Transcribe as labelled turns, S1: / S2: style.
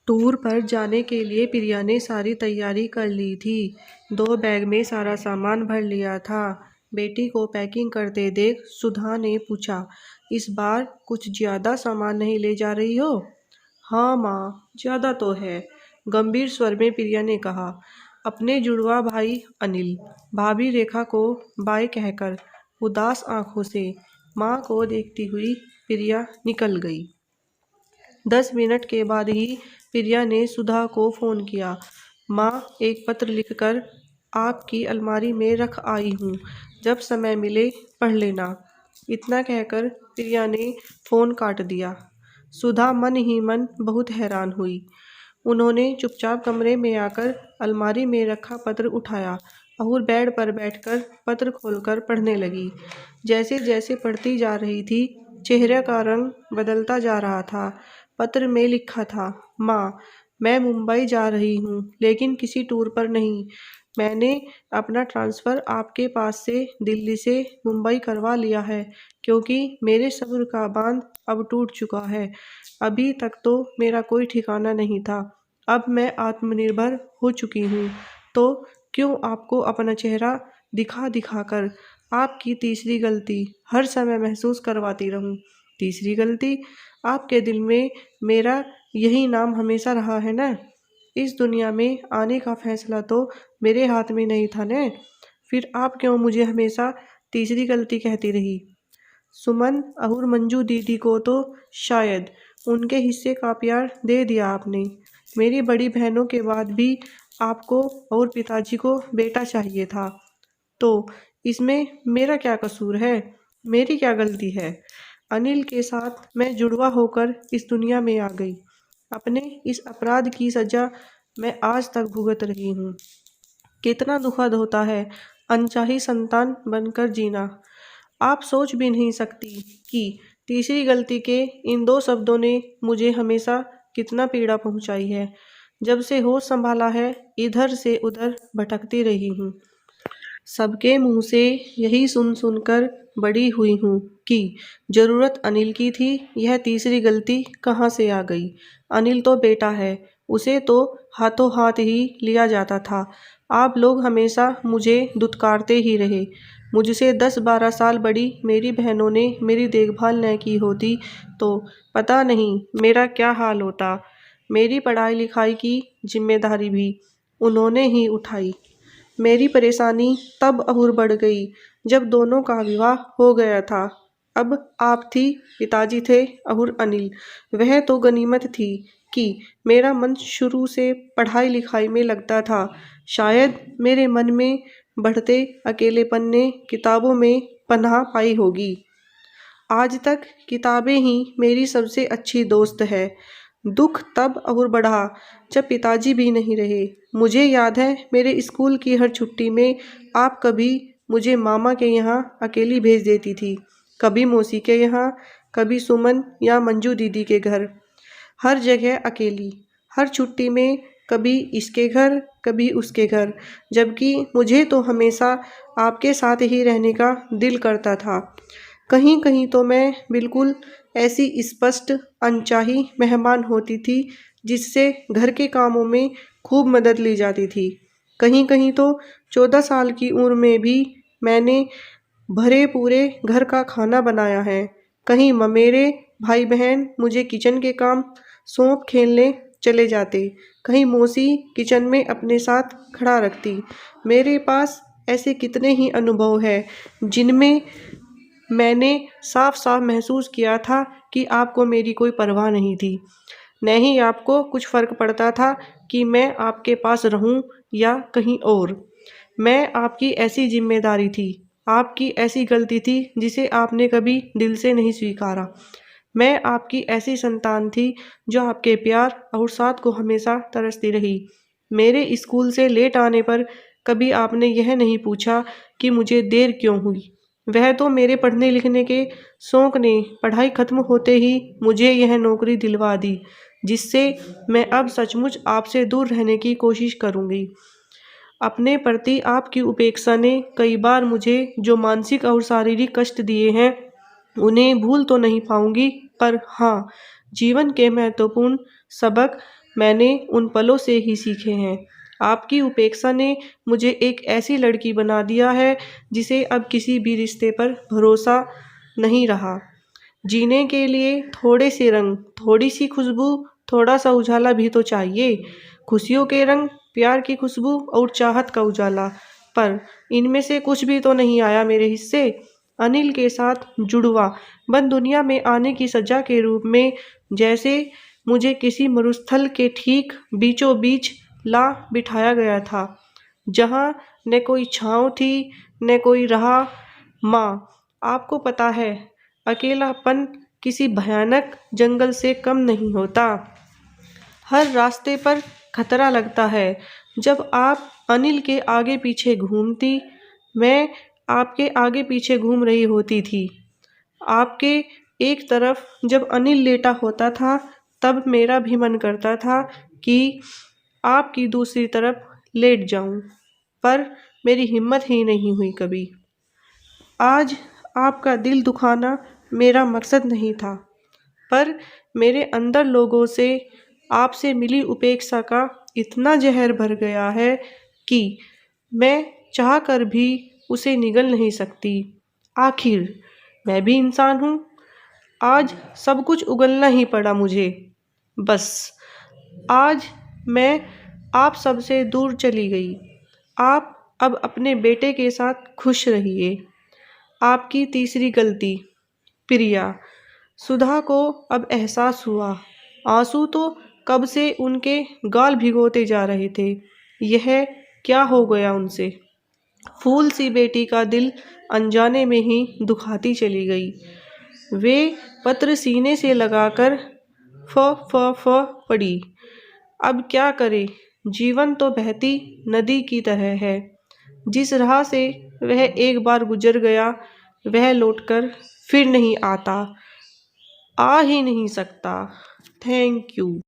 S1: Tour पर जाने के लिए प्रिया ने सारी तैयारी कर ली थी। 2 बैग में सारा सामान भर लिया था। बेटी को पैकिंग करते देख सुधा ने पूछा, इस बार कुछ ज़्यादा सामान नहीं ले जा रही हो? हाँ माँ, ज़्यादा तो है, गंभीर स्वर में प्रिया ने कहा। अपने जुड़वा भाई अनिल, भाभी रेखा को बाय कहकर उदास आंखों से माँ को देखती हुई प्रिया निकल गई। 10 मिनट के बाद ही प्रिया ने सुधा को फ़ोन किया। माँ, एक पत्र लिखकर आपकी अलमारी में रख आई हूँ, जब समय मिले पढ़ लेना। इतना कहकर प्रिया ने फ़ोन काट दिया। सुधा मन ही मन बहुत हैरान हुई। उन्होंने चुपचाप कमरे में आकर अलमारी में रखा पत्र उठाया और बेड पर बैठकर पत्र खोलकर पढ़ने लगी। जैसे जैसे पढ़ती जा रही थी, चेहरे का रंग बदलता जा रहा था। पत्र में लिखा था, माँ, मैं मुंबई जा रही हूँ, लेकिन किसी टूर पर नहीं। मैंने अपना ट्रांसफ़र आपके पास से दिल्ली से मुंबई करवा लिया है, क्योंकि मेरे सब्र का बांध अब टूट चुका है। अभी तक तो मेरा कोई ठिकाना नहीं था, अब मैं आत्मनिर्भर हो चुकी हूँ, तो क्यों आपको अपना चेहरा दिखा दिखा कर आपकी तीसरी गलती हर समय महसूस करवाती रहूं? तीसरी गलती? आपके दिल में मेरा यही नाम हमेशा रहा है ना? इस दुनिया में आने का फैसला तो मेरे हाथ में नहीं था न? फिर आप क्यों मुझे हमेशा तीसरी गलती कहती रही? सुमन और मंजू दीदी को तो शायद उनके हिस्से का प्यार दे दिया आपने। मेरी बड़ी बहनों के बाद भी आपको और पिताजी को बेटा चाहिए था, तो इसमें मेरा क्या कसूर है? मेरी क्या गलती है? अनिल के साथ मैं जुड़वा होकर इस दुनिया में आ गई। अपने इस अपराध की सज़ा मैं आज तक भुगत रही हूँ। कितना दुखद होता है अनचाही संतान बनकर जीना। आप सोच भी नहीं सकती कि तीसरी गलती के इन 2 शब्दों ने मुझे हमेशा कितना पीड़ा पहुंचाई है। जब से होश संभाला है, इधर से उधर भटकती रही हूँ। सबके मुंह से यही सुन सुनकर बड़ी हुई हूँ कि ज़रूरत अनिल की थी, यह तीसरी गलती कहाँ से आ गई? अनिल तो बेटा है, उसे तो हाथों हाथ ही लिया जाता था। आप लोग हमेशा मुझे दुत्कारते ही रहे। मुझसे 10-12 साल बड़ी मेरी बहनों ने मेरी देखभाल न की होती तो पता नहीं मेरा क्या हाल होता। मेरी पढ़ाई लिखाई की जिम्मेदारी भी उन्होंने ही उठाई। मेरी परेशानी तब और बढ़ गई जब दोनों का विवाह हो गया था। अब आप थी, पिताजी थे और अनिल। वह तो गनीमत थी कि मेरा मन शुरू से पढ़ाई लिखाई में लगता था। शायद मेरे मन में बढ़ते अकेलेपन ने किताबों में पनाह पाई होगी। आज तक किताबें ही मेरी सबसे अच्छी दोस्त है। दुख तब और बढ़ा जब पिताजी भी नहीं रहे। मुझे याद है, मेरे स्कूल की हर छुट्टी में आप कभी मुझे मामा के यहाँ अकेली भेज देती थी, कभी मौसी के यहाँ, कभी सुमन या मंजू दीदी के घर। हर जगह अकेली, हर छुट्टी में कभी इसके घर, कभी उसके घर, जबकि मुझे तो हमेशा आपके साथ ही रहने का दिल करता था। कहीं कहीं तो मैं बिल्कुल ऐसी स्पष्ट अनचाही मेहमान होती थी जिससे घर के कामों में खूब मदद ली जाती थी। कहीं कहीं तो 14 साल की उम्र में भी मैंने भरे पूरे घर का खाना बनाया है। कहीं ममेरे भाई बहन मुझे किचन के काम सौंप खेलने चले जाते, कहीं मौसी किचन में अपने साथ खड़ा रखती। मेरे पास ऐसे कितने ही अनुभव हैं जिनमें मैंने साफ साफ महसूस किया था कि आपको मेरी कोई परवाह नहीं थी। न ही आपको कुछ फ़र्क पड़ता था कि मैं आपके पास रहूं या कहीं और। मैं आपकी ऐसी जिम्मेदारी थी, आपकी ऐसी गलती थी जिसे आपने कभी दिल से नहीं स्वीकारा। मैं आपकी ऐसी संतान थी जो आपके प्यार और साथ को हमेशा तरसती रही। मेरे स्कूल से लेट आने पर कभी आपने यह नहीं पूछा कि मुझे देर क्यों हुई। वह तो मेरे पढ़ने लिखने के शौक़ ने पढ़ाई खत्म होते ही मुझे यह नौकरी दिलवा दी, जिससे मैं अब सचमुच आपसे दूर रहने की कोशिश करूँगी। अपने प्रति आपकी उपेक्षा ने कई बार मुझे जो मानसिक और शारीरिक कष्ट दिए हैं, उन्हें भूल तो नहीं पाऊँगी, पर हाँ, जीवन के महत्वपूर्ण सबक मैंने उन पलों से ही सीखे हैं। आपकी उपेक्षा ने मुझे एक ऐसी लड़की बना दिया है जिसे अब किसी भी रिश्ते पर भरोसा नहीं रहा। जीने के लिए थोड़े से रंग, थोड़ी सी खुशबू, थोड़ा सा उजाला भी तो चाहिए। खुशियों के रंग, प्यार की खुशबू और चाहत का उजाला, पर इनमें से कुछ भी तो नहीं आया मेरे हिस्से। अनिल के साथ जुड़वा बन दुनिया में आने की सजा के रूप में जैसे मुझे किसी मरुस्थल के ठीक बीचों बीच ला बिठाया गया था, जहाँ न कोई छाँव थी न कोई राह। माँ, आपको पता है, अकेलापन किसी भयानक जंगल से कम नहीं होता। हर रास्ते पर खतरा लगता है। जब आप अनिल के आगे पीछे घूमती, मैं आपके आगे पीछे घूम रही होती थी। आपके एक तरफ जब अनिल लेटा होता था, तब मेरा भी मन करता था कि आपकी दूसरी तरफ लेट जाऊं, पर मेरी हिम्मत ही नहीं हुई कभी। आज आपका दिल दुखाना मेरा मकसद नहीं था, पर मेरे अंदर लोगों से आपसे मिली उपेक्षा का इतना जहर भर गया है कि मैं चाह कर भी उसे निगल नहीं सकती। आखिर मैं भी इंसान हूँ। आज सब कुछ उगलना ही पड़ा मुझे। बस आज मैं आप सबसे दूर चली गई। आप अब अपने बेटे के साथ खुश रहिए। आपकी तीसरी गलती। प्रिया। सुधा को अब एहसास हुआ। आंसू तो कब से उनके गाल भिगोते जा रहे थे। यह क्या हो गया उनसे? फूल सी बेटी का दिल अनजाने में ही दुखाती चली गई। वे पत्र सीने से लगाकर फ पड़ी। अब क्या करे? जीवन तो बहती नदी की तरह है। जिस राह से वह एक बार गुजर गया, वह लौटकर फिर नहीं आता, आ ही नहीं सकता। Thank you.